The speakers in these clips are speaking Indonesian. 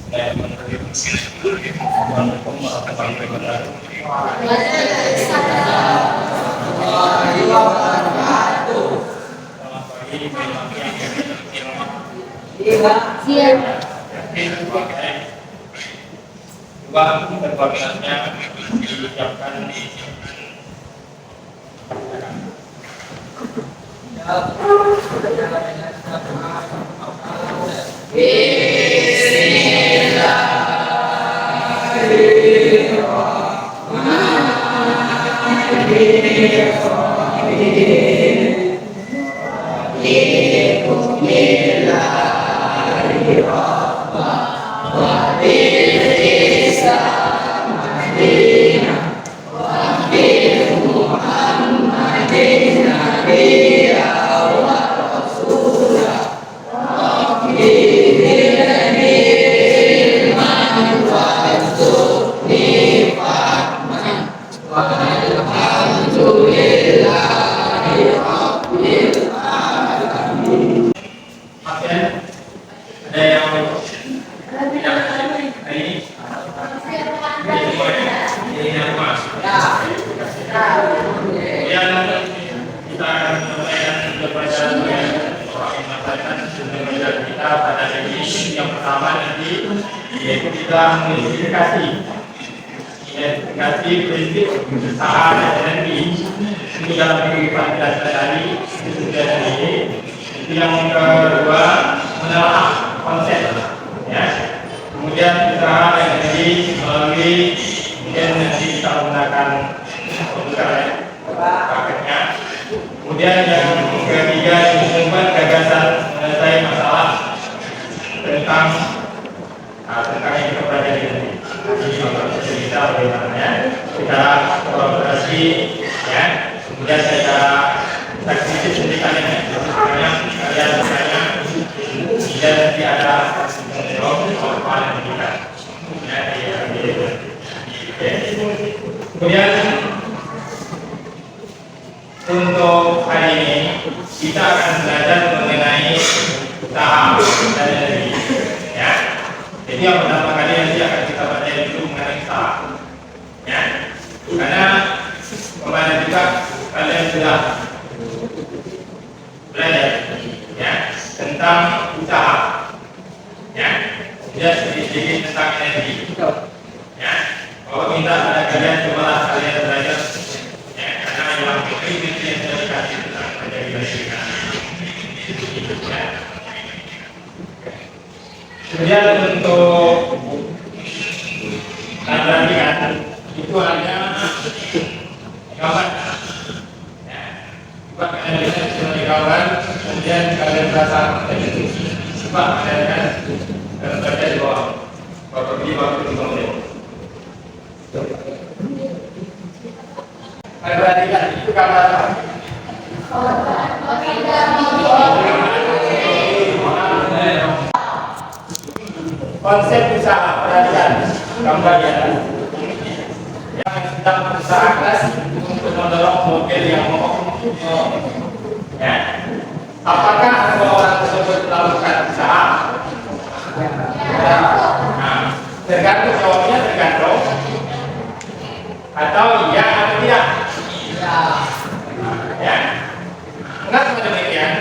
Assalamualaikum warahmatullahi wabarakatuh. Selamat pagi, Siap. Uang berbagiannya disiapkan ada yang ini yang mas. Kemudian kita akan menyampaikan kepada kita pada hari ini yang pertama nanti yaitu kita mengidentifikasi prinsip usaha energi ini dalam kehidupan kita sehari-hari itu sudah ini. Yang kedua menelaah konsep ya. Kemudian usaha energi melalui kemudian nanti kita menggunakan komputer ya paketnya. Kemudian yang ketiga mengembangkan gagasan menyelesaikan masalah tentang yang kita pelajari nanti. Kita bagaimana ya secara kolaborasi ya. Kemudian secara teknis pendidikannya ya. Kalian bertanya dan nanti ada soal pendidikan ya. Kemudian untuk hari ini kita akan belajar mengenai usaha dan energi ya. Jadi yang pertama kali nanti akan kita pelajari dulu mengenai usaha ya. Karena kemarin juga kalian sudah belajar ya tentang usaha ya. Kemudian sedikit tentang energi ya. Kalau minta ada kalian cobalah kalian belajar ya, karena yang prinsip yang saya kasih tentang energi ya. Kemudian untuk perhatikan itu hanya gambar ya. Buat kalian lihat sebagai gambar, kemudian kalian merasa coba kalian kan baca di bawah waktu itu kemudian perhatikan itu gambar apa? Konsep usaha, perhatikan gambarnya yang sedang berusaha keras untuk mendorong mobil yang mogok ya. Apakah kedua orang tersebut melakukan usaha? Nah, tergantung jawabnya tergantung atau iya atau tidak ya. Kenapa demikian?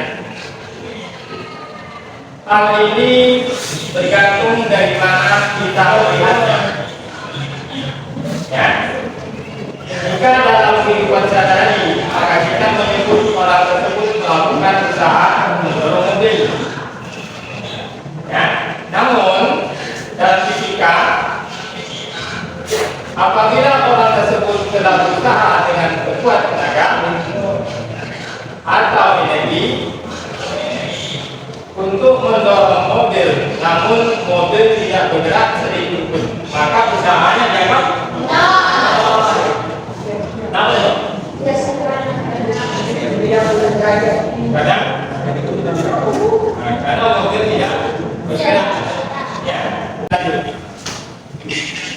Hal ini tergantung dari mana kita melihatnya ya. Jika dalam kehidupan sehari-hari maka kita menyebut orang tersebut melakukan usaha mendorong mobil ya. Namun dalam fisika apabila orang tersebut telah berusaha dengan berkuat tenaga atau energi untuk mendorong mobil, namun mobil tidak bergerak sedikit pun, maka usahanya dianggap kadang karena mobil tidak bergerak ya.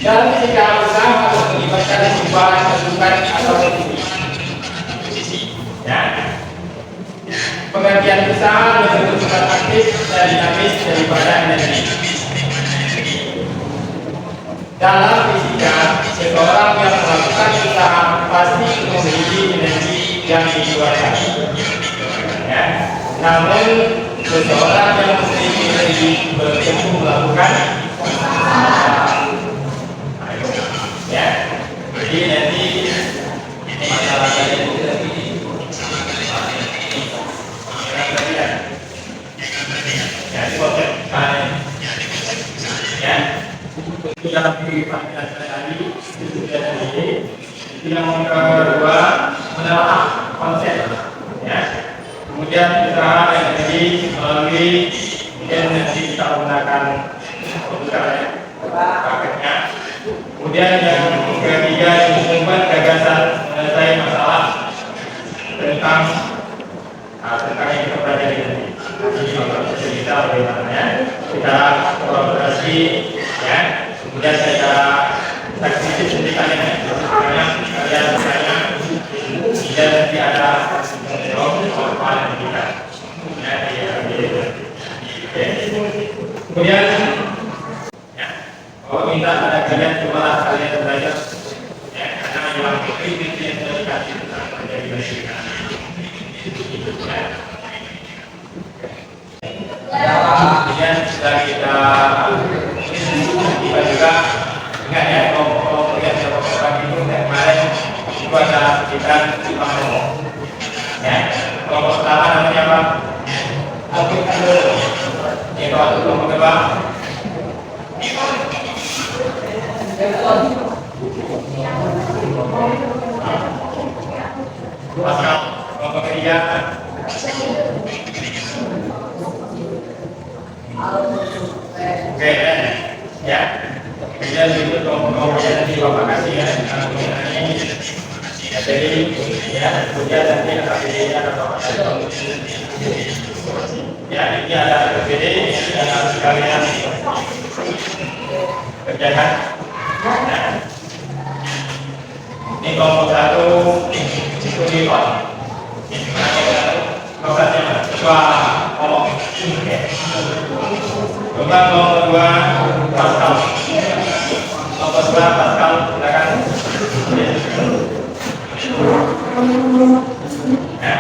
Dalam ketika usaha harus melibatkan perubahan kedudukan atau posisi ya. Pengertian usaha lebih bersifat aktif dan dinamis daripada energi. Dalam fisika, seseorang yang melakukan usaha pasti memiliki energi yang dikeluarkan. Ya. Namun seseorang yang memiliki energi belum melakukan ya. Jadi nanti masalahnya itu ya proses ya dalam kehidupan kita sehari-hari itu sudah tadi. Yang kedua menelaah konsep ya. Kemudian usaha yang tadi melalui kemudian nanti kita menggunakan komputer ya paketnya. Kemudian yang ketiga membuat gagasan menyelesaikan masalah tentang yang kita pelajari nanti. Jadi kita bagaimana ya kita kolaborasi ya. Kemudian saya saksi sendiri kalian kalian bertanya dan nanti ada soal kita ya kemudian ya kalau minta ada kalian coba kalian belajar ya karena memang kritik yang sudah dikasih tentang menjadi masyarakat kemudian sudah kita juga ingat ya kalau lihat pagi itu kemarin itu ada sekitar 5 kelompok ya. Kelompok pertama namanya apa? Ini kelompok kedua Pascal, kelompok ketiga oke ya. Kemudian itu kelompok-kelompoknya nanti Bapak kasih ya. Jadi ya kemudian nanti KPD-nya ada Bapak kasih. Ya ini ada KPD yang harus kalian kerjakan. Nah, ini kelompok satu itu Newton. Kelompoknya Wah, ngomong. Coba kelompok kedua Pascal. Kelompok kedua Pascal silakan. Ya.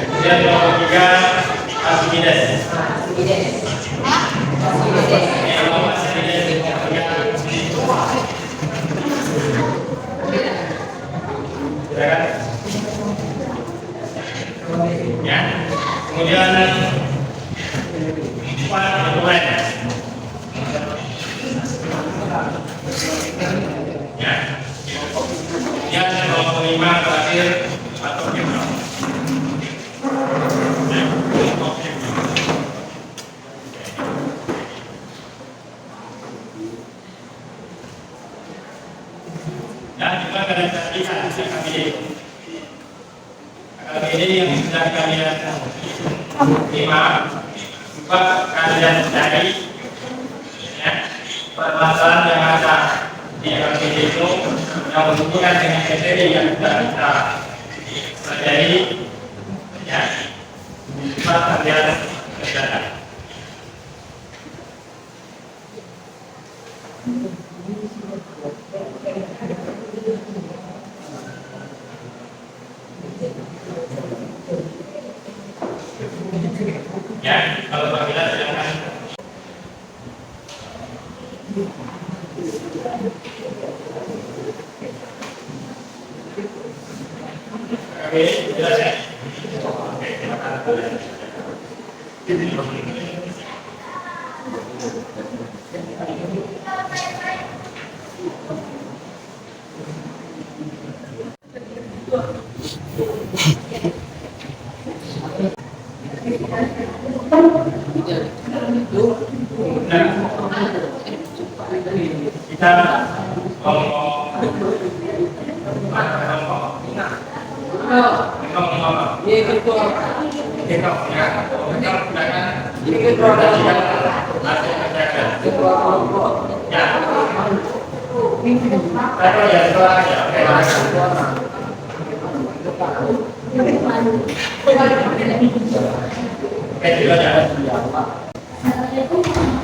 Kemudian kelompok tiga Archimedes. Silakan. Ya. Kemudian empat dokumen. Ya. Kemudian kelompok lima terakhir atau kita. Dan juga kalian perhatikan KPD yang sudah kalian terima, coba kalian cari ya, permasalahan yang ada di KPD itu yang berhubungan dengan materi yang sudah kita pelajari ya, coba kalian kerjakan. Ya, kalau panggilan silakan. Oke, jelas ya. Oke, silakan.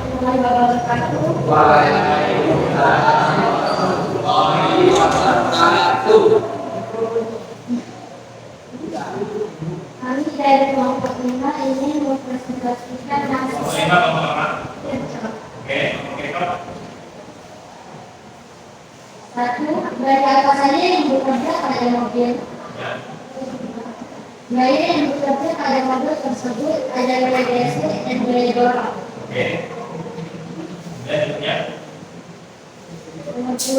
Kita warahmatullahi wabarakatuh. Waalaikumsalam warahmatullahi wabarakatuh. Kami dari kelompok 5 ingin mempresentasikan hasil. Satu, dari apa saja yang bekerja pada mobil? Gaya yang bekerja pada mobil tersebut ada gaya gesek dan gaya dorong. Nomor 2,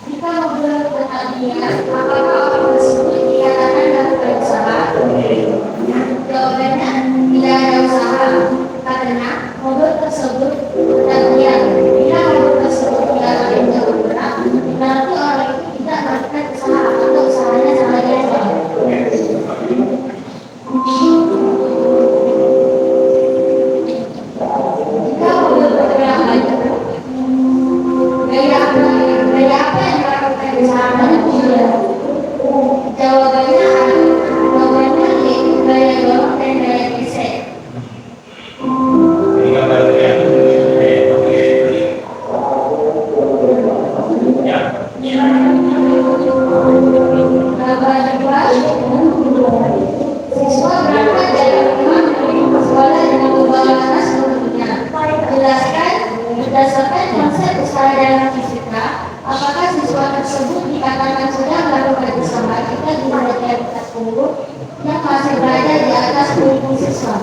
jika mobil berhadiah, apakah orang tersebut dikatakan melakukan usaha? Jawabannya tidak ada usaha, karena mobil tersebut berhadiah. Bila mobil tersebut dikatakan tidak bergerak, berarti orang itu tidak melakukan usaha atau usahanya sangat biasa. Jika mobil bergerak maju, gaya apa yang dilakukan usaha pada mobil? Jawabannya yaitu gaya dorong dan gaya gesek. Gambar 2, siswa berangkat dari rumah ke sekolah dengan membawa tas tentunya. Jelaskan berdasarkan konsep usaha dalam fisika, apakah siswa tersebut dikatakan sudah melakukan usaha jika dimiliki atas punggung yang masih berada di atas punggung siswa?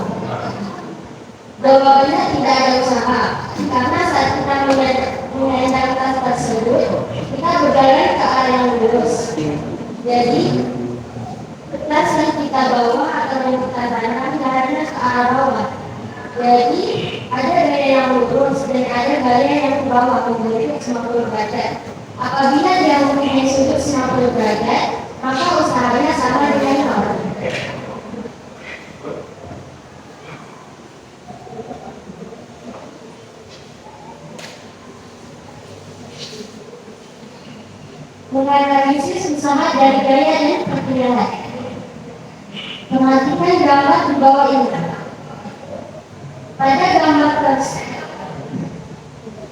Jawabannya tidak ada usaha, karena saat kita mengendalikan tas tersebut, kita berjalan ke arah yang lurus. Jadi, tas yang kita bawa atau yang kita tanam jalannya ke arah bawah. Jadi, ada gaya yang lurus dan ada gaya yang ke bawah membentuk 90 derajat. Apabila dia mempunyai sudut 90 derajat, maka usahanya sama dengan nol. Menganalisis usaha dari gaya dan perkiraan. Perhatikan gambar di bawah ini. Pada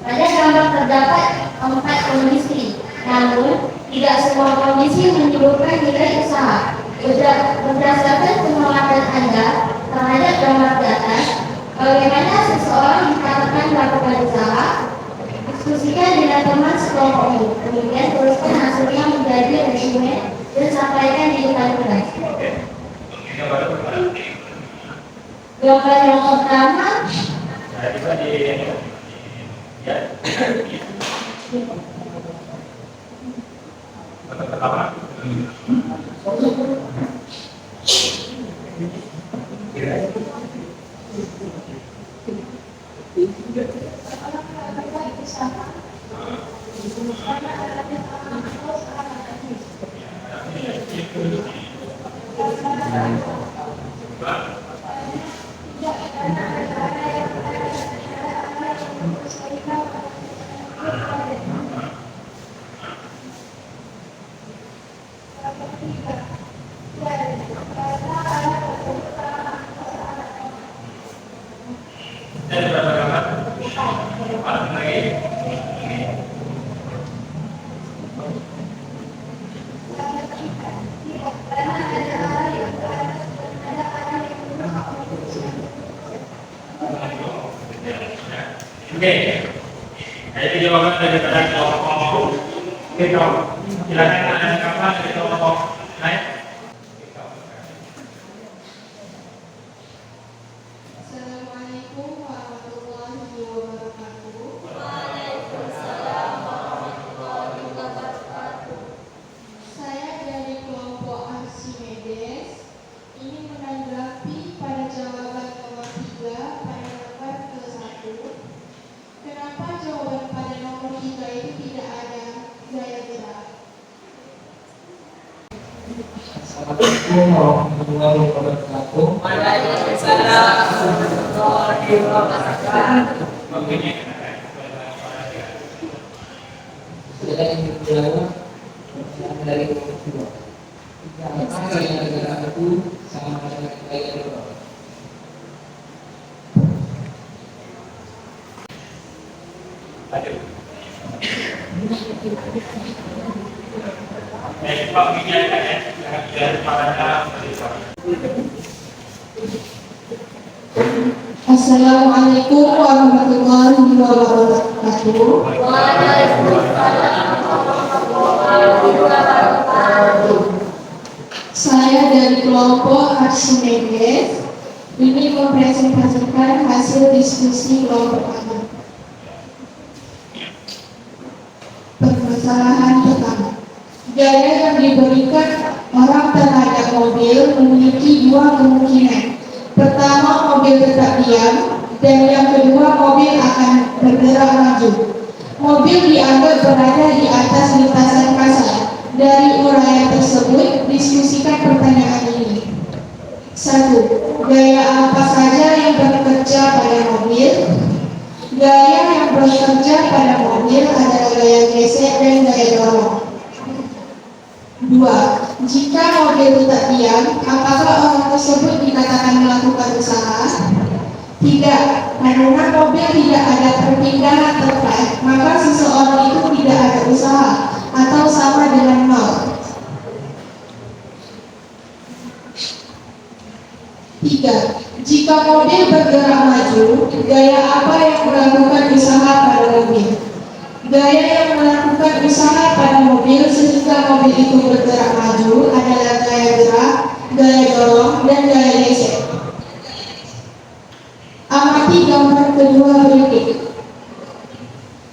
gambar terdapat 4 kondisi, namun tidak semua kondisi menimbulkan nilai usaha. Berdasarkan pengamatan Anda terhadap gambar di atas, bagaimana seseorang dikatakan melakukan usaha? Diskusikan dengan teman sekelompokmu, kemudian tuliskan hasilnya menjadi resume dan sampaikan di depan kelas. Gambar yang pertama, Jadi jawaban daripada kelompok kita. Silakan ada kapan dari kelompok lain. Assalamualaikum warahmatullahi wabarakatuh. Waalaikumsalam warahmatullahi wabarakatuh. Saya dari kelompok Archimedes ingin menanggapi pada jawaban nomor 3 pada lembar ke-1. Kenapa jawaban pada nomor 3 itu tidak ada gaya gerak? Assalamualaikum warahmatullahi wabarakatuh. Waalaikumsalam warahmatullahi wabarakatuh. Sudah yang dijawab dari kelompok 2. Apakah gaya gerak itu sama dengan gaya dorong? Lanjut. Baik, Pak Wijan ya. Jangan pada Assalamualaikum warahmatullahi wabarakatuh. Waalaikumsalam warahmatullahi wabarakatuh. Saya dari kelompok Archimedes ini mempresentasikan hasil diskusi kelompok kami. Permasalahan pertama, gaya yang diberikan orang terhadap mobil memiliki dua kemungkinan. Pertama, mobil tetap diam, dan yang kedua, mobil akan bergerak maju. Mobil dianggap berada di atas lintasan kasar. Dari uraian tersebut, diskusikan pertanyaan ini. 1. Gaya apa saja yang bekerja pada mobil? Gaya yang bekerja pada mobil adalah gaya gesek dan gaya dorong. 2. Jika mobil tetap diam, apakah orang tersebut dikatakan melakukan usaha? Tidak, karena mobil tidak ada perpindahan tempat, maka seseorang itu tidak ada usaha atau sama dengan nol. 3. Jika mobil bergerak maju, gaya apa yang melakukan usaha pada mobil? Gaya yang melakukan usaha pada mobil sehingga mobil itu bergerak maju adalah gaya gerak, gaya dorong, dan gaya gesek. Amati gambar kedua berikut.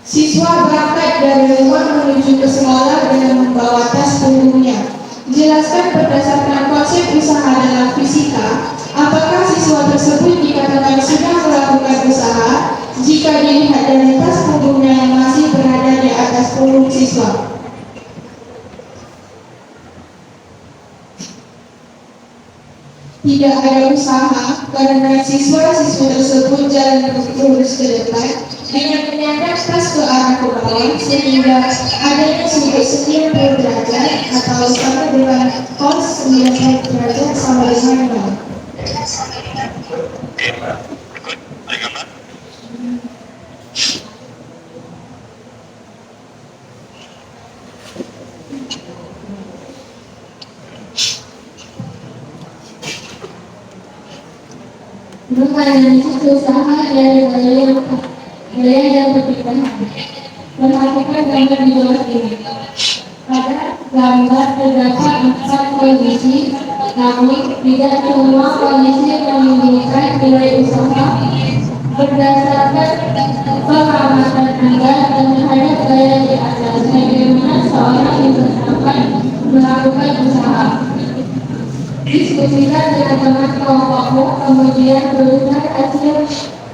Siswa berangkat dari rumah menuju ke sekolah dengan membawa tas punggungnya. Jelaskan berdasarkan konsep usaha dalam fisika, apakah siswa tersebut dikatakan sudah melakukan usaha jika dilihat dari tas punggungnya yang masih berada di atas punggung siswa? Tidak ada usaha karena siswa-siswa tersebut jalan lurus ke depan dengan menyandang tas ke arah ke bawah sehingga adanya sudut 90 derajat atau sama dengan cos 90 derajat sama dengan 0. Menganalisis usaha dari gaya yang berbeda. Perhatikan gambar di bawah ini. Pada gambar terdapat 4 kondisi, namun tidak semua kondisi memungkinkan nilai usaha. Berdasarkan pengamatan Anda terhadap gaya di atas, bagaimana seorang dipersilakan melakukan usaha. Diskusikan dengan teman kelompokmu, kemudian tuliskan hasil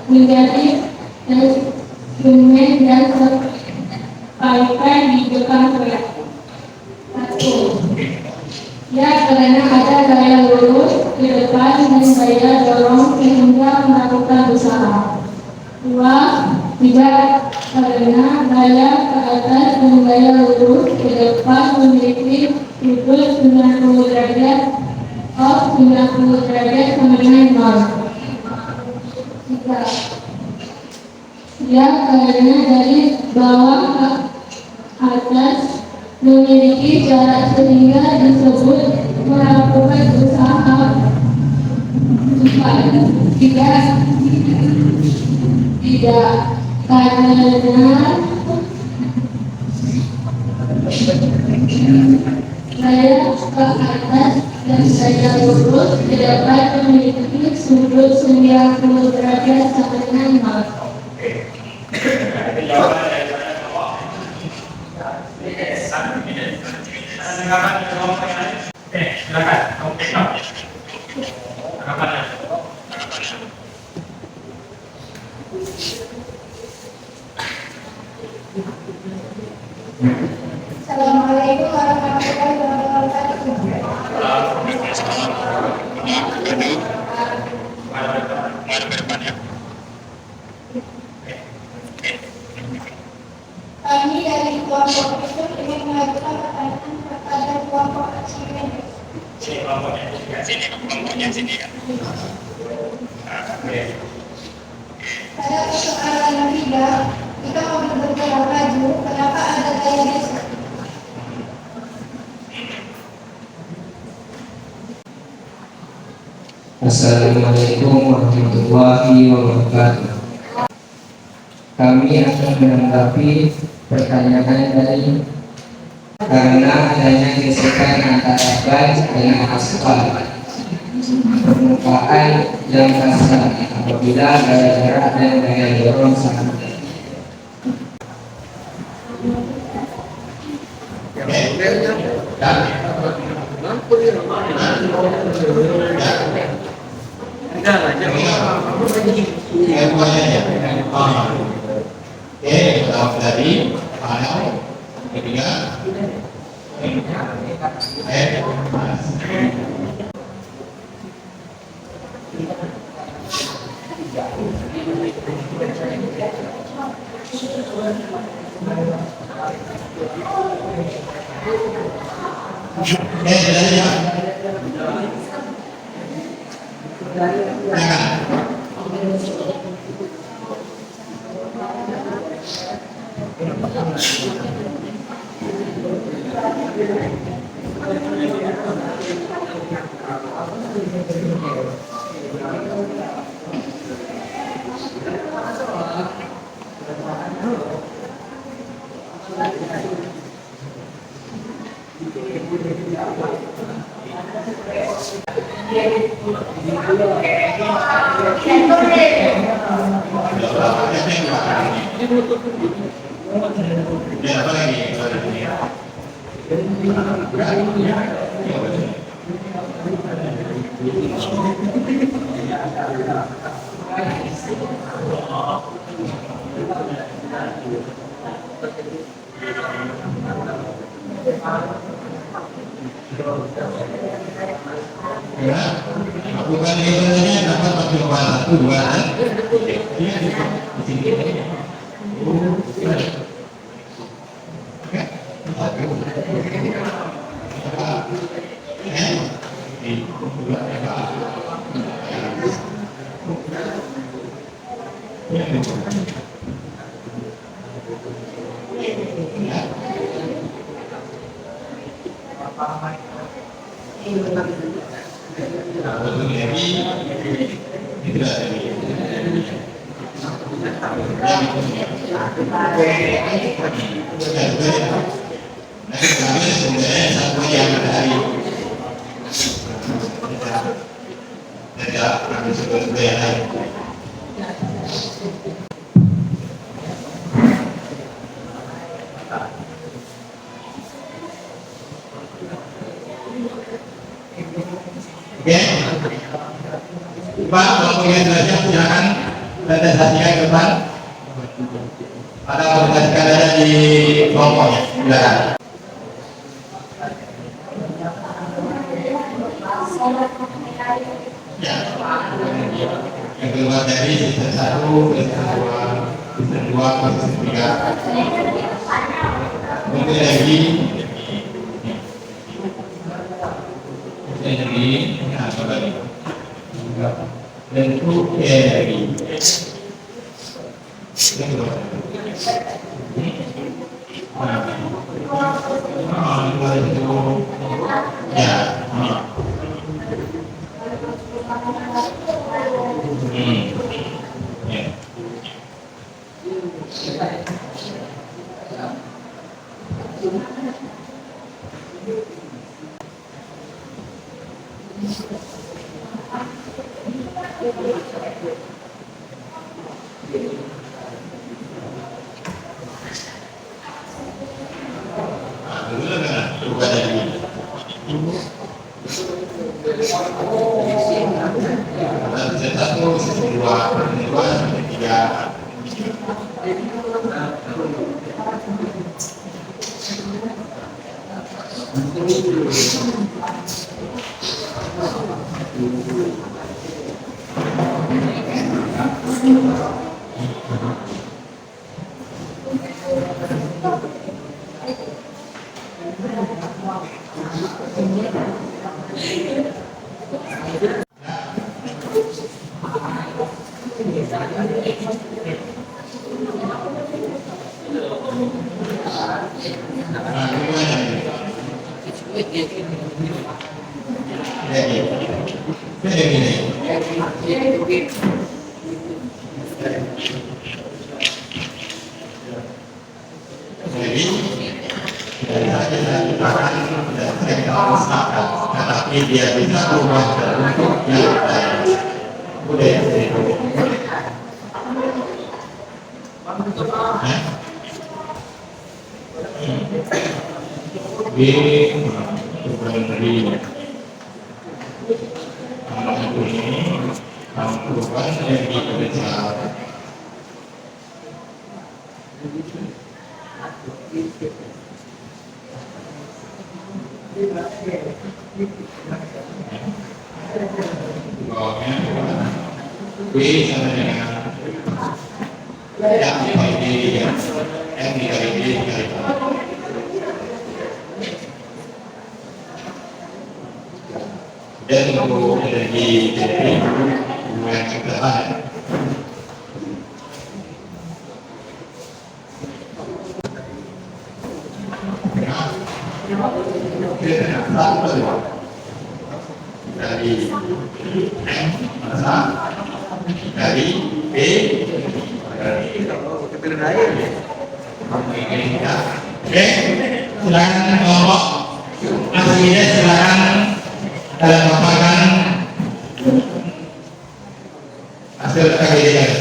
menjadi dokumen dan sampaikan di depan proyek. 1. Ya, karena ada gaya lurus ke depan dan gaya dorong sehingga melakukan usaha. 2. Tidak, karena gaya ke atas dan gaya lurus ke depan memiliki sudut 90 derajat. 90 derajat sama dengan 0. 3. Ya, karena dari bawah ke atas memiliki jarak sehingga disebut melakukan usaha. 4. Tidak, karena gaya ke atas dan gaya lurus ke depan memiliki sudut 90 derajat sama dengan 0. Itu jawaban daripada kelompok. Ada tanggapan dari kelompok yang lain? Silakan. Tanggapannya. Assalamualaikum warahmatullahi wabarakatuh. Kami dari kelompok itu ingin mengajukan pertanyaan kepada kelompok Archimedes. Sini kelompoknya sini kan. Oke. Pada persoalan yang 3, ketika mobil bergerak laju, kenapa ada gaya gesek? Assalamualaikum warahmatullahi wabarakatuh. Kami akan menanggapi pertanyaan dari karena adanya gesekan antara ban dengan aspal, permukaan yang kasar apabila gaya gerak dan gaya dorong sama. Dari panel ketiga apa lagi? Ya, lakukan ini dapat percobaan 1, 2 kan? Oke, Pak, kalau punya derajat silakan presentasikan ke depan. Ada presentasikan ada di kelompoknya, silakan. Ya, yang keluar dari season 1, season 2, season 3. Mungkin lagi. Apa lagi? Bentuk lagi. tetapi dia bisa berubah bentuk yang lain. Udah ya, B sama dengan yang dikali D, M dikali D dikali A. Dan untuk energi dari hubungan kebetulan dari M masa dari B dari oke, silakan kelompok aslinya silakan dalam paparan hasil kajian.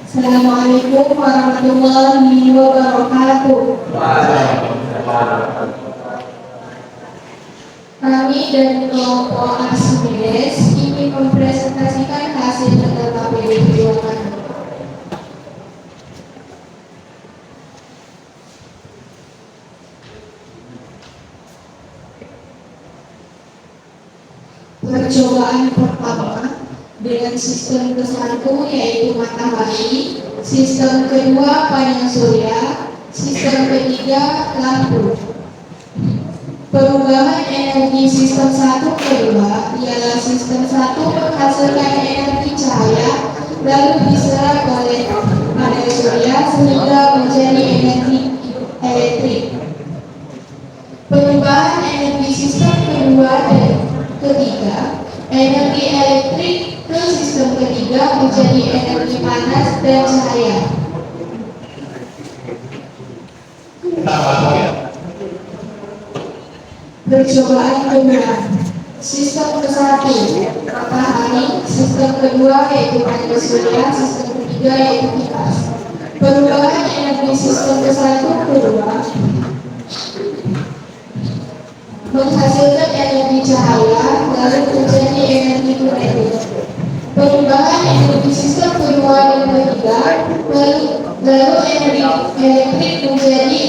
Assalamualaikum warahmatullahi wabarakatuh. Kami dari kelompok Arsimedes ingin mempresentasikan hasil data PDB Perjuangan. Percobaan pertama dengan sistem ke-1 yaitu matahari, sistem kedua panel surya, sistem ketiga lampu. Perubahan energi sistem 1 ke 2 ialah sistem 1 menghasilkan energi cahaya lalu diserap oleh panel surya sehingga menjadi energi elektrik. Perubahan energi sistem kedua dan ketiga, energi elektrik ke sistem ketiga menjadi energi panas dan cahaya. Percobaan kedua, sistem ke-1 matahari, sistem kedua yaitu panel surya, sistem ketiga yaitu kipas. Perubahan energi sistem ke-1 kedua menghasilkan energi cahaya lalu menjadi energi kinetik. Perubahan energi sistem kedua dan ketiga lalu energi elektrik menjadi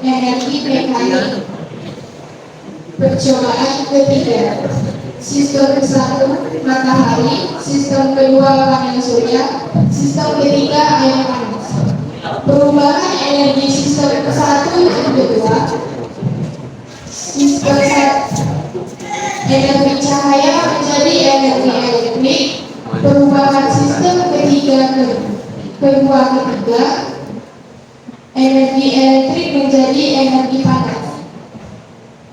energi mekanik. Percobaan ketiga, sistem ke-1 matahari, sistem kedua panel surya, sistem ketiga air panas. Perubahan energi sistem ke-1 dan kedua, sistem energi cahaya menjadi energi elektrik. Perubahan sistem ketiga kedua ketiga, energi elektrik menjadi energi panas.